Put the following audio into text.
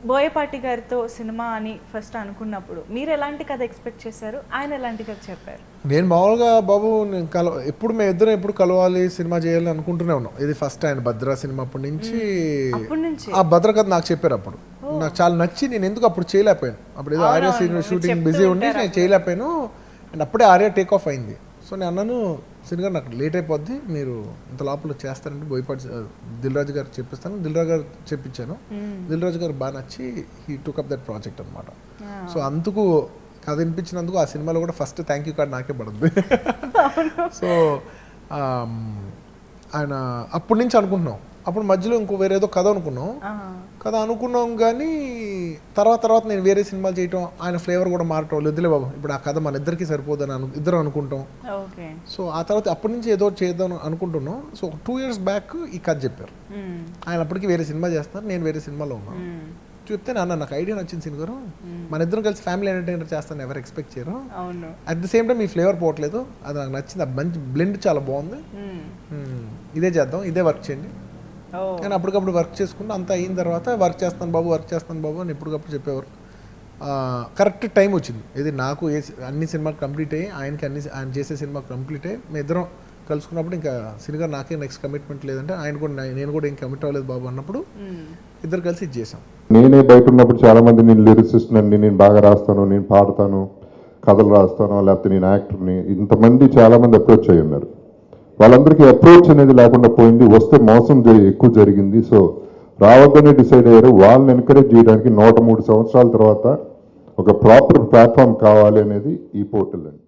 బోయపాటి గారితో సినిమా అని ఫస్ట్ అనుకున్నప్పుడు మీరు ఎలాంటి కథ ఎక్స్పెక్ట్ చేశారు, ఆయన ఎలాంటి కథ చెప్పారు? నేను మామూలుగా బాబు ఎప్పుడు మేము ఇద్దరం ఎప్పుడు కలవాలి సినిమా చేయాలని అనుకుంటూనే ఉన్నాం. ఇది ఫస్ట్ ఆయన భద్ర సినిమా అప్పటి నుంచి ఆ భద్ర కథ నాకు చెప్పారు. అప్పుడు నాకు చాలా నచ్చి నేను ఎందుకు అప్పుడు చేయలేకపోయాను. అప్పుడు ఏదో ఆర్య షూటింగ్ బిజీ ఉండి నేను చేయలేకపోయాను. అండ్ అప్పుడే ఆర్య టేక్ ఆఫ్ అయింది. సో నేను అన్నాను సినిమా నాకు లేట్ అయిపోద్ది, మీరు ఇంత లోపల చేస్తారంటే బోయపాటి దిల్ రాజు గారు చెప్పిస్తాను. దిల్ రాజు గారు చెప్పించాను. దిల్ రాజు గారు బాగా నచ్చి he took up that project అనమాట. సో అందుకు కథ వినిపించినందుకు ఆ సినిమాలో కూడా ఫస్ట్ థ్యాంక్ యూ కార్డ్ నాకే పడుతుంది. సో ఆయన అప్పటి నుంచి అనుకుంటున్నాం. అప్పుడు మధ్యలో ఇంకో వేరేదో కథ అనుకున్నాం కానీ తర్వాత నేను వేరే సినిమాలు చేయటం, ఆయన ఫ్లేవర్ కూడా మారటం, వద్దులే బాబు ఇప్పుడు ఆ కథ మన ఇద్దరికి సరిపోదని ఇద్దరం అనుకుంటాం. సో ఆ తర్వాత అప్పటి నుంచి ఏదో చేద్దాం అనుకుంటున్నాం. సో 2 years బ్యాక్ ఈ కథ చెప్పారు. ఆయన అప్పటికి వేరే సినిమా చేస్తారు, నేను వేరే సినిమాలో ఉన్నాను. చెప్తే నాకు ఐడియా నచ్చింది సినిమా గారు, మన ఇద్దరం కలిసి ఫ్యామిలీ ఎంటర్టైనర్ చేస్తాను, ఎవరు ఎక్స్పెక్ట్ చేయరు. అట్ ది సేమ్ టైం ఈ ఫ్లేవర్ పోవట్లేదు, అది నాకు నచ్చింది. ఆ మంచి బ్లెండ్ చాలా బాగుంది, ఇదే చేద్దాం, ఇదే వర్క్ చేయండి. నేను అప్పటికప్పుడు వర్క్ చేసుకుంటూ అంతా అయిన తర్వాత వర్క్ చేస్తాను బాబు అని ఎప్పటికప్పుడు చెప్పేవారు. కరెక్ట్ టైం వచ్చింది. ఇది నాకు అన్ని సినిమాలు కంప్లీట్ అయ్యి ఆయన చేసే సినిమా కంప్లీట్ అయ్యి మేము ఇద్దరం కలుసుకున్నప్పుడు ఇంకా సినిమా నాకే నెక్స్ట్ కమిట్మెంట్ లేదంటే నేను కూడా ఏం కమిట్ అవ్వలేదు బాబు అన్నప్పుడు ఇద్దరు కలిసి ఇది చేసాం. నేనే బయట ఉన్నప్పుడు చాలా మంది నేను లిరిసిస్ట్ అండి, నేను బాగా రాస్తాను, నేను పాడతాను, కథలు రాస్తాను, లేకపోతే నేను యాక్టర్ని, ఇంతమంది చాలా మంది అప్రోచ్ అయ్యి ఉన్నారు. వాళ్ళందరికీ అప్రోచ్ అనేది లేకుండా పోయింది, వస్తే మోసం ఎక్కువ జరిగింది. సో రావద్దనే డిసైడ్ అయ్యారు. వాళ్ళని ఎంకరేజ్ చేయడానికి 103 సంవత్సరాల తర్వాత ఒక ప్రాపర్ ప్లాట్ఫామ్ కావాలి అనేది ఈ పోర్టల్ అండి.